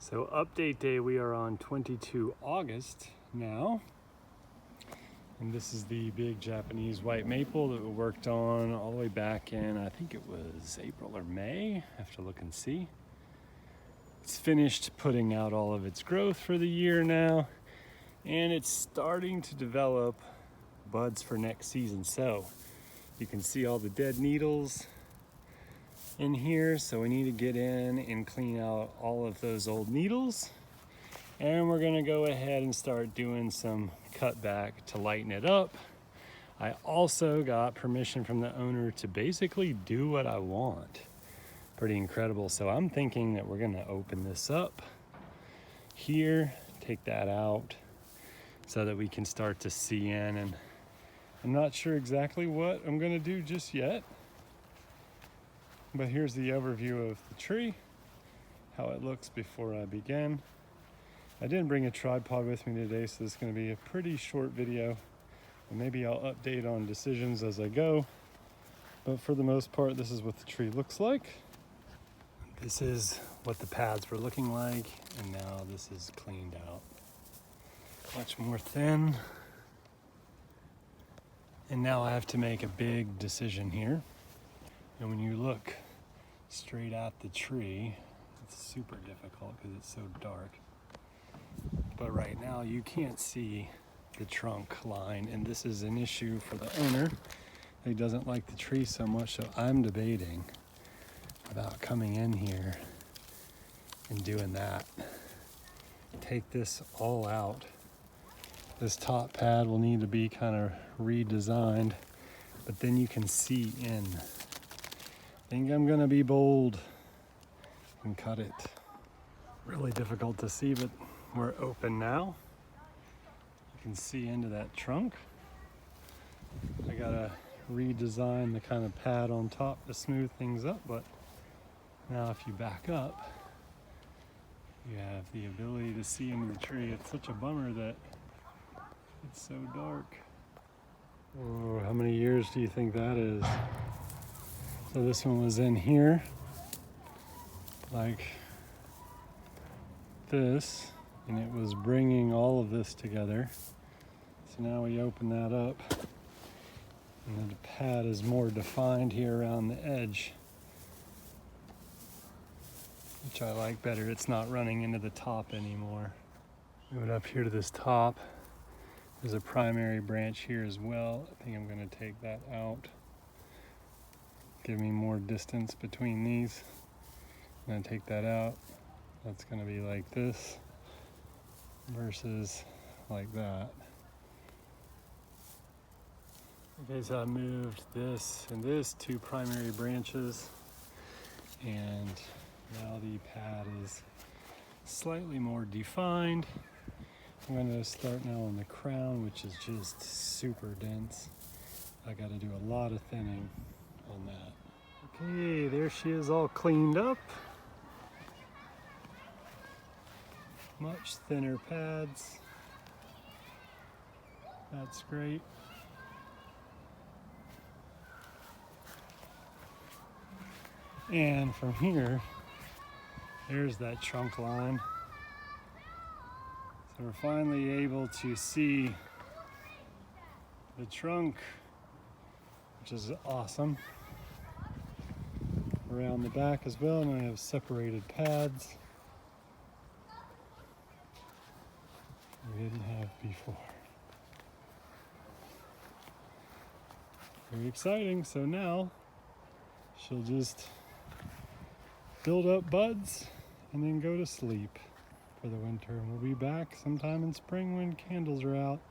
So update day, we are on 22 August now. And this is the big Japanese white maple that we worked on all the way back in, I think it was April or May. I have to look and see. It's finished putting out all of its growth for the year now. And it's starting to develop buds for next season. So you can see all the dead needles in here, so we need to get in and clean out all of those old needles, and we're gonna go ahead and start doing some cutback to lighten it up. I also got permission from the owner to basically do what I want. Pretty incredible. So I'm thinking that we're gonna open this up here, take that out so that we can start to see in, and I'm not sure exactly what I'm gonna do just yet. But here's the overview of the tree, how it looks before I begin. I didn't bring a tripod with me today, so this is going to be a pretty short video. And maybe I'll update on decisions as I go. But for the most part, this is what the tree looks like. This is what the pads were looking like, and now this is cleaned out. Much more thin. And now I have to make a big decision here. And when you look straight at the tree, it's super difficult because it's so dark. But right now you can't see the trunk line, and this is an issue for the owner. He doesn't like the tree so much, so I'm debating about coming in here and doing that. Take this all out. This top pad will need to be kind of redesigned, but then you can see in. I think I'm gonna be bold and cut it. Really difficult to see, but we're open now. You can see into that trunk. I gotta redesign the kind of pad on top to smooth things up, but now if you back up, you have the ability to see into the tree. It's such a bummer that it's so dark. Oh, how many years do you think that is? So this one was in here, like this, and it was bringing all of this together. So now we open that up, and the pad is more defined here around the edge, which I like better. It's not running into the top anymore. Move it up here to this top. There's a primary branch here as well. I think I'm going to take that out. Give me more distance between these. I'm going to take that out. That's going to be like this versus like that. Okay, so I moved this and this, two primary branches, and now the pad is slightly more defined. I'm going to start now on the crown, which is just super dense. I got to do a lot of thinning on that. Okay, there she is, all cleaned up. Much thinner pads. That's great. And from here, there's that trunk line. So we're finally able to see the trunk, which is awesome. Around the back as well, and I have separated pads we didn't have before. Very exciting. So now she'll just build up buds and then go to sleep for the winter. And we'll be back sometime in spring when candles are out.